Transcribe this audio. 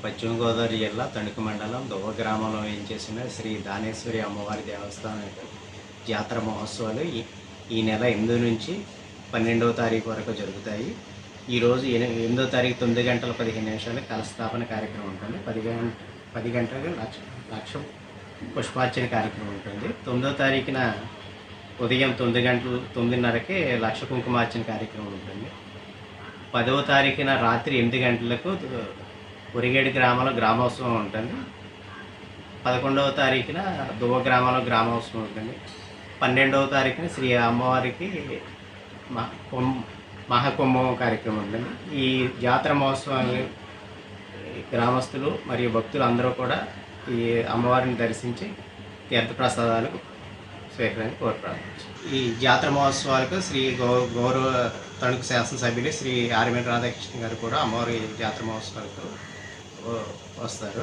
పశ్చిమ గోదావరి జిల్లా తణుకు మండలం దువ్వ గ్రామంలో వేయించేసిన శ్రీ దానేశ్వరి అమ్మవారి దేవస్థానం జాతర మహోత్సవాలు ఈ నెల 8 నుంచి 12వ తారీఖు వరకు జరుగుతాయి. ఈరోజు 8వ తారీఖు 9 గంటల 15 నిమిషాలు కలస్థాపన కార్యక్రమం ఉంటుంది. 10 గంటలకు లక్ష పుష్పార్చన కార్యక్రమం ఉంటుంది. 9వ తారీఖున ఉదయం 9 గంటలు 9:30కి లక్ష కుంకుమార్చన కార్యక్రమం ఉంటుంది. 10వ తారీఖున రాత్రి 8 గంటలకు ఉరిగేడు గ్రామంలో గ్రామోత్సవం ఉంటుంది. 11వ తారీఖున దువ్వ గ్రామంలో గ్రామోత్సవం ఉంటుంది. 12వ తారీఖున శ్రీ అమ్మవారికి మహాకుంభం కార్యక్రమం ఉంటుంది. ఈ జాతర మహోత్సవాన్ని గ్రామస్తులు మరియు భక్తులు అందరూ కూడా ఈ అమ్మవారిని దర్శించి తీర్థప్రసాదాలు స్వీకరించి కోరుకోవచ్చు. ఈ జాతర మహోత్సవాలకు శ్రీ గౌరవ తణుకు శాసనసభ్యులు శ్రీ ఆర్మేటి రాధాకృష్ణ గారు కూడా అమ్మవారి జాతర మహోత్సవాలకు వస్తారు.